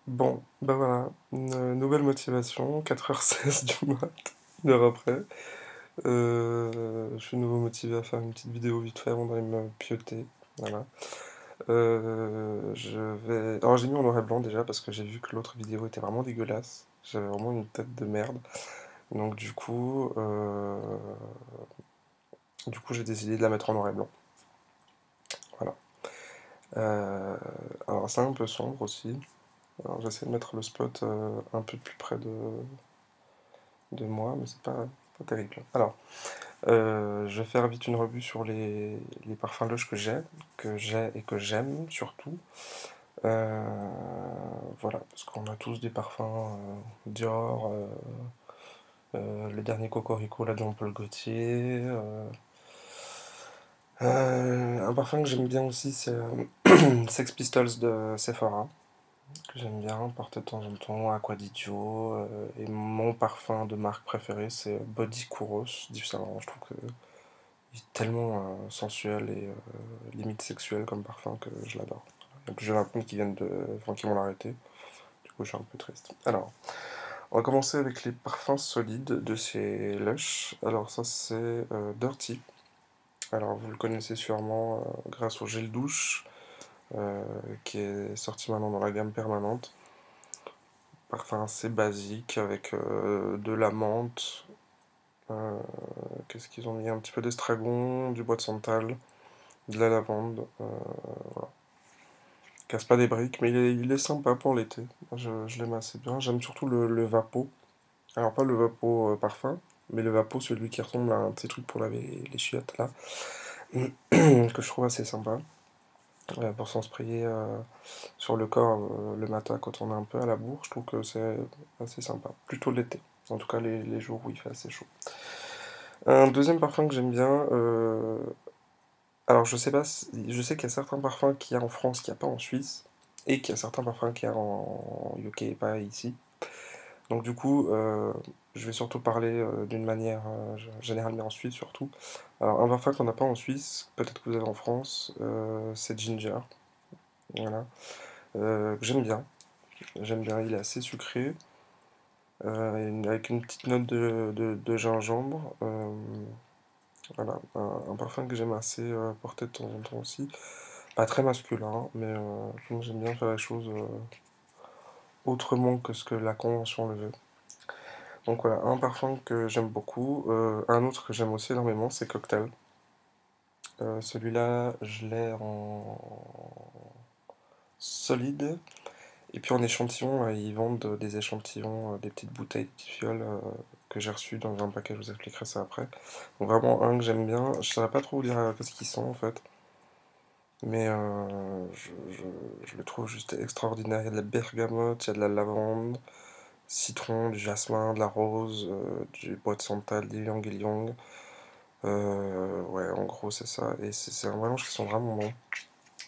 Bon, bah voilà, une nouvelle motivation, 4h16 du mat, une heure après. Je suis de nouveau motivé à faire une petite vidéo vite fait avant d'aller me pieuter. Voilà. Je vais. Alors j'ai mis en noir et blanc déjà parce que j'ai vu que l'autre vidéo était vraiment dégueulasse. J'avais vraiment une tête de merde. Donc du coup j'ai décidé de la mettre en noir et blanc. Voilà. Euh, alors c'est un peu sombre aussi. Alors j'essaie de mettre le spot un peu plus près de moi, mais c'est pas terrible. Alors, je vais faire vite une revue sur les parfums Lush que j'ai et que j'aime surtout. Euh, voilà, parce qu'on a tous des parfums Dior, le dernier Cocorico, la Jean-Paul Gaultier. Un parfum que j'aime bien aussi, c'est Sex Pistols de Sephora, que j'aime bien porter de temps en temps, Acqua di Gio. Et mon parfum de marque préféré, c'est Body Kuros d'Yves Saint Laurent. Je trouve que il est tellement sensuel et limite sexuel comme parfum que je l'adore. Il y a plusieurs comptes qui vont l'arrêter. Du coup, je suis un peu triste. Alors, on va commencer avec les parfums solides de chez Lush. Alors, ça, c'est Dirty. Alors, vous le connaissez sûrement grâce au gel douche qui est sorti maintenant dans la gamme permanente. Parfum assez basique avec de la menthe. euh, Qu'est-ce qu'ils ont mis? Un petit peu d'estragon, du bois de santal, de la lavande. Casse pas des briques, mais il est sympa pour l'été. Je l'aime assez bien. J'aime surtout le Vapo. Alors, pas le Vapo parfum, mais le Vapo, celui qui ressemble à un petit truc pour laver les chiottes, là, que je trouve assez sympa. Pour s'en sprayer sur le corps le matin quand on est un peu à la bourre, je trouve que c'est assez sympa. Plutôt l'été. En tout cas, les jours où il fait assez chaud. Un deuxième parfum que j'aime bien, alors je sais pas, je sais qu'il y a certains parfums qu'il y a en France qu'il n'y a pas en Suisse, et qu'il y a certains parfums qu'il y a en UK et pas ici. Donc du coup, je vais surtout parler d'une manière générale, mais en Suisse surtout. Alors un parfum qu'on n'a pas en Suisse, peut-être que vous avez en France, c'est Ginger. Voilà. Que j'aime bien. J'aime bien, il est assez sucré, avec une petite note de gingembre. Voilà, un parfum que j'aime assez porter de temps en temps aussi. Pas très masculin, mais moi, j'aime bien faire les choses autrement que ce que la convention le veut. Donc voilà, un parfum que j'aime beaucoup. Un autre que j'aime aussi énormément, c'est Cocktail. Celui-là, je l'ai en solide. Et puis en échantillon, ils vendent des échantillons, des petites bouteilles, des petites fioles que j'ai reçues dans un paquet, je vous expliquerai ça après. Donc vraiment un que j'aime bien. Je saurais pas trop vous dire qu'est-ce qu'ils sont en fait. Mais je le trouve juste extraordinaire. Il y a de la bergamote, il y a de la lavande, citron, du jasmin, de la rose, du bois de santal, du ylang-ylang. Ouais, en gros, c'est ça. Et c'est un mélange qui sont vraiment bons.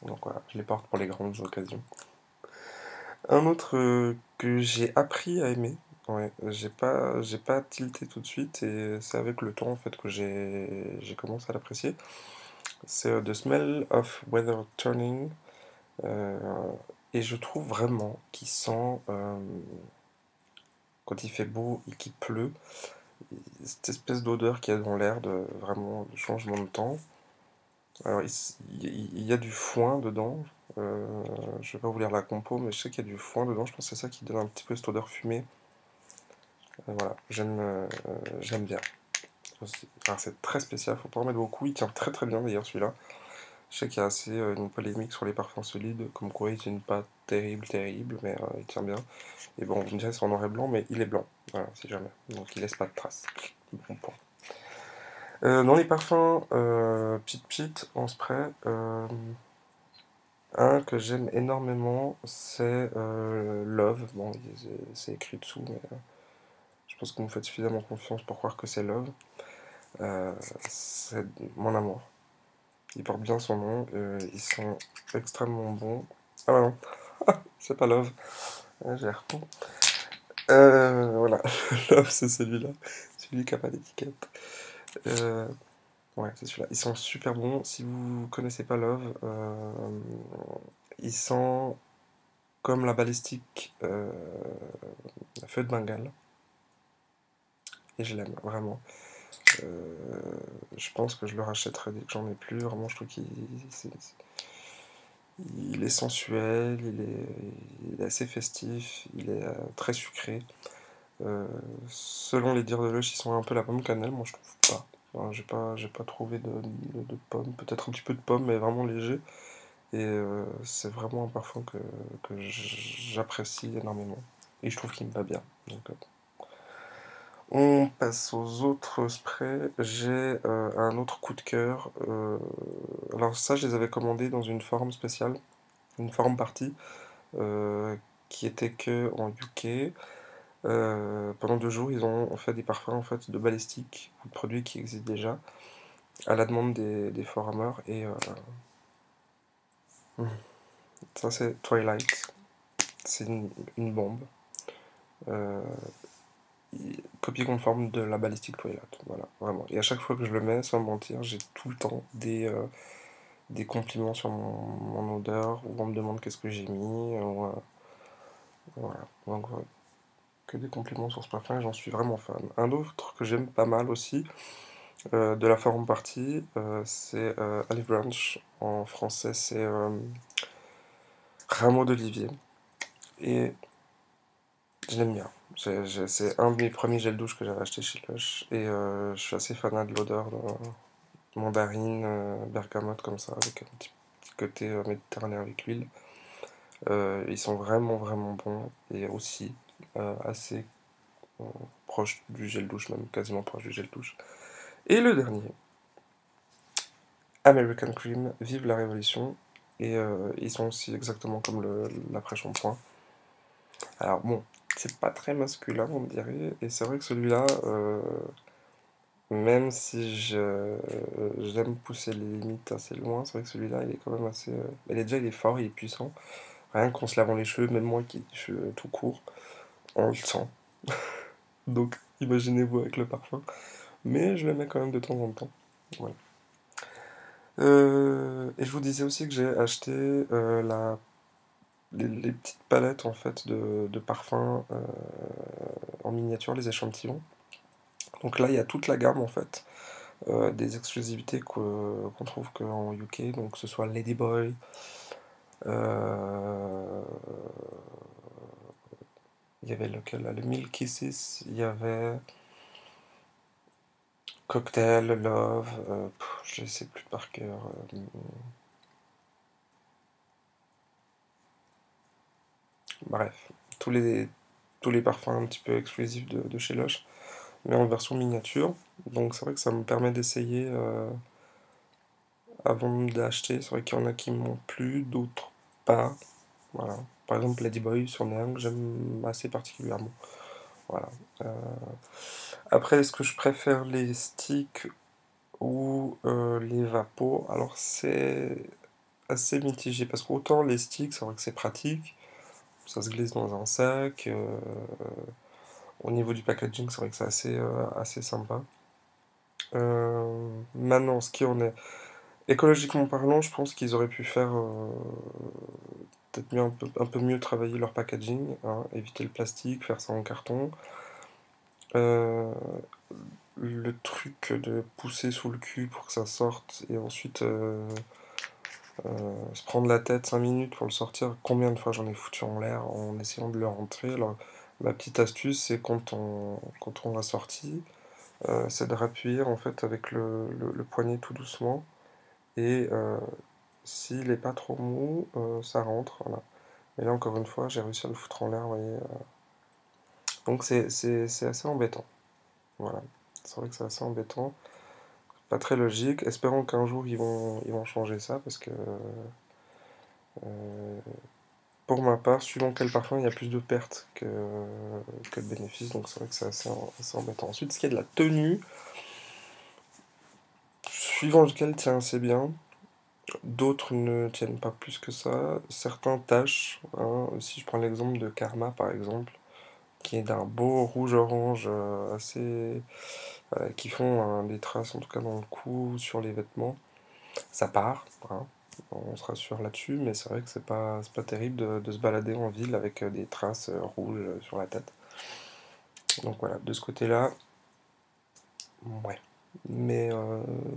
Donc voilà, je les porte pour les grandes occasions. Un autre que j'ai appris à aimer, ouais, j'ai pas tilté tout de suite, et c'est avec le temps en fait que j'ai commencé à l'apprécier. C'est The Smell of Weather Turning. euh, et je trouve vraiment qu'il sent, quand il fait beau et qu'il pleut, cette espèce d'odeur qu'il y a dans l'air de vraiment de changement de temps. Alors, il y a du foin dedans. Je vais pas vous lire la compo, mais je sais qu'il y a du foin dedans. Je pense que c'est ça qui donne un petit peu cette odeur fumée. Voilà, j'aime bien. Alors, c'est très spécial, faut pas en mettre beaucoup. Il tient très très bien d'ailleurs celui-là. Je sais qu'il y a assez une polémique sur les parfums solides, comme quoi il tient pas terrible, terrible, mais il tient bien. Et bon, vous me direz c'est en noir et blanc, mais il est blanc. Voilà, si jamais. Donc il laisse pas de traces. Bon point. Dans les parfums, Pit Pit en spray, un que j'aime énormément, c'est Love. Bon, c'est écrit dessous, mais je pense que vous me faites suffisamment confiance pour croire que c'est Love. Euh, c'est mon amour. Il porte bien son nom, ils sont extrêmement bons. Ah bah non, c'est pas Love, j'ai l'air con. Voilà, Love c'est celui-là, celui qui a pas d'étiquette. Euh, ouais, c'est celui-là. Ils sont super bons. Si vous connaissez pas Love, ils sont comme la balistique feu de Bengale. Et je l'aime, vraiment. Euh, je pense que je le rachèterai dès que j'en ai plus. Vraiment, je trouve il est sensuel, il est assez festif, il est très sucré. Euh, Selon les dires de Lush, ils sont un peu la pomme cannelle, moi je trouve pas. Enfin, j'ai pas trouvé de pomme, peut-être un petit peu de pomme, mais vraiment léger. Et c'est vraiment un parfum que j'apprécie énormément. Et je trouve qu'il me va bien. Donc, on passe aux autres sprays. J'ai un autre coup de cœur. Alors ça, je les avais commandés dans une forme spéciale, une forme partie, euh, qui était que en UK. Pendant 2 jours, ils ont fait des parfums en fait de balistique, de produits qui existent déjà, à la demande des forumers. Et ça, c'est Twilight. C'est une bombe. Euh, Copie conforme de la balistique Twilight. Voilà, vraiment. Et à chaque fois que je le mets, sans mentir, j'ai tout le temps des compliments sur mon odeur, où on me demande qu'est-ce que j'ai mis. Voilà. Donc, que des compliments sur ce parfum, et j'en suis vraiment fan. Un autre que j'aime pas mal aussi, de la forme partie, c'est Olive Branch. En français, c'est Rameau d'olivier. Et je l'aime bien. C'est un de mes premiers gels douche que j'avais acheté chez Lush. Et je suis assez fanat de l'odeur de mandarine, bergamote comme ça, avec un petit côté méditerranéen avec l'huile. Ils sont vraiment vraiment bons. Et aussi assez euh, proches du gel douche, même quasiment proche du gel douche. Et le dernier, American Cream, vive la révolution. Et ils sont aussi exactement comme l'après-shampoing. Alors bon, c'est pas très masculin, on dirait. Et c'est vrai que celui-là, même si j'aime pousser les limites assez loin, c'est vrai que celui-là, il est quand même assez. Il est fort, il est puissant. Rien qu'en se lavant les cheveux, même moi qui ai des cheveux tout courts, on le sent. Donc imaginez-vous avec le parfum. Mais je le mets quand même de temps en temps. Voilà. Et je vous disais aussi que j'ai acheté les petites palettes en fait de parfums en miniature, les échantillons. Donc là, il y a toute la gamme en fait, des exclusivités qu'on trouve qu'en UK, donc que ce soit Ladyboy, euh, il y avait lequel là, le Milk Kisses, il y avait Cocktail, Love, je ne sais plus par cœur. Bref, tous les parfums un petit peu exclusifs de chez Lush, mais en version miniature. Donc c'est vrai que ça me permet d'essayer avant d'acheter. C'est vrai qu'il y en a qui m'ont plu, d'autres pas. Voilà. Par exemple, Ladyboy sur Néang, j'aime assez particulièrement. Voilà. Euh, Après, est-ce que je préfère les sticks ou les vapos? Alors, c'est assez mitigé parce qu'autant les sticks, c'est vrai que c'est pratique, ça se glisse dans un sac. Au niveau du packaging, c'est vrai que c'est assez sympa. Maintenant, ce qui en est. Écologiquement parlant, je pense qu'ils auraient pu faire peut-être un peu mieux travailler leur packaging, hein, éviter le plastique, faire ça en carton. Euh, le truc de pousser sous le cul pour que ça sorte et ensuite se prendre la tête 5 minutes pour le sortir, combien de fois j'en ai foutu en l'air en essayant de le rentrer. Alors, ma petite astuce, c'est quand on l'a sorti, c'est de rappuyer en fait avec le poignet tout doucement et s'il n'est pas trop mou, ça rentre. Voilà. Et là, encore une fois, j'ai réussi à le foutre en l'air, vous voyez. Donc c'est assez embêtant. Voilà. C'est vrai que c'est assez embêtant. Pas très logique. Espérons qu'un jour ils vont changer ça parce que euh, pour ma part, suivant quel parfum, il y a plus de pertes que de bénéfices. Donc c'est vrai que c'est assez embêtant. Ensuite, ce qui est de la tenue, suivant lequel tient assez bien. D'autres ne tiennent pas plus que ça. Certains tâchent, hein. Si je prends l'exemple de Karma par exemple, qui est d'un beau rouge-orange assez. Qui font des traces en tout cas dans le cou, sur les vêtements. Ça part, hein. on se rassure là-dessus, mais c'est vrai que c'est pas terrible de se balader en ville avec des traces rouges sur la tête. Donc voilà, de ce côté-là, ouais. Mais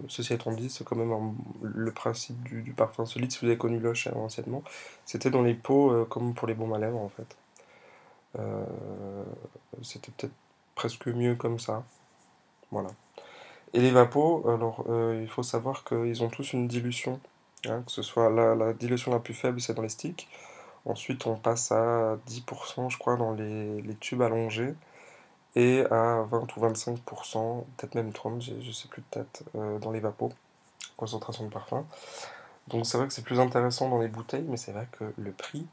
ceci étant dit, c'est quand même le principe du parfum solide. Si vous avez connu Lush anciennement, c'était dans les pots comme pour les baumes à lèvres en fait. Euh, C'était peut-être presque mieux comme ça. Voilà. Et les vapos, alors il faut savoir qu'ils ont tous une dilution. Hein, que ce soit la dilution la plus faible, c'est dans les sticks. Ensuite, on passe à 10%, je crois, dans les tubes allongés. Et à 20 ou 25%, peut-être même 30, je sais plus de tête, dans les vapos, concentration de parfum. Donc c'est vrai que c'est plus intéressant dans les bouteilles, mais c'est vrai que le prix,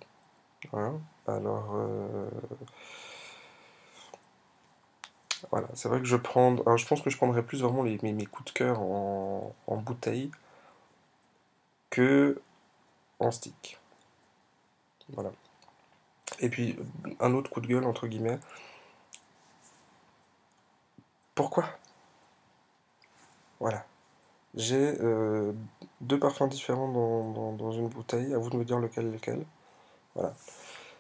hein, alors voilà, c'est vrai que alors, je pense que je prendrais plus vraiment mes coups de cœur en bouteille que en stick. Voilà. Et puis un autre coup de gueule entre guillemets. Pourquoi? Voilà. J'ai deux parfums différents dans une bouteille. À vous de me dire lequel est lequel. Voilà.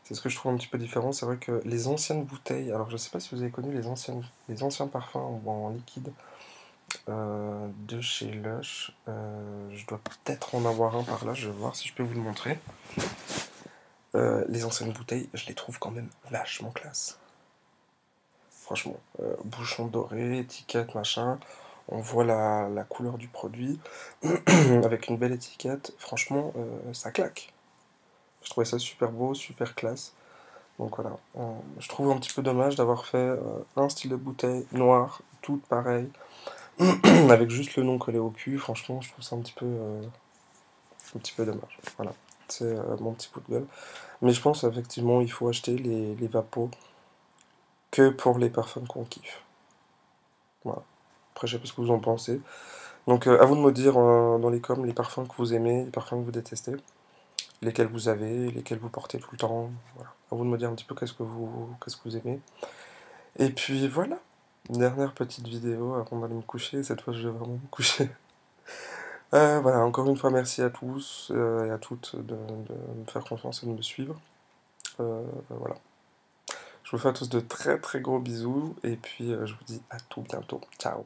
C'est ce que je trouve un petit peu différent. C'est vrai que les anciennes bouteilles, alors je sais pas si vous avez connu les anciens parfums en liquide de chez Lush. Je dois peut-être en avoir un par là, je vais voir si je peux vous le montrer. Les anciennes bouteilles, je les trouve quand même vachement classe. Franchement, bouchon doré, étiquette, machin. On voit la couleur du produit avec une belle étiquette. Franchement, ça claque. Je trouvais ça super beau, super classe. Donc voilà, je trouve un petit peu dommage d'avoir fait un style de bouteille noir, toutes pareilles, avec juste le nom collé au cul. Franchement, je trouve ça un petit peu dommage. Voilà, c'est mon petit coup de gueule. Mais je pense effectivement il faut acheter les vapos que pour les parfums qu'on kiffe. Voilà. Après, je sais pas ce que vous en pensez. Donc à vous de me dire dans les coms les parfums que vous aimez, les parfums que vous détestez, lesquels vous avez, lesquels vous portez tout le temps. Voilà. À vous de me dire un petit peu qu'est-ce que vous aimez. Et puis voilà, dernière petite vidéo avant d'aller me coucher. Cette fois, je vais vraiment me coucher. Voilà, encore une fois, merci à tous et à toutes de me faire confiance et de me suivre. Voilà. Je vous fais à tous de très très gros bisous et puis je vous dis à tout bientôt. Ciao.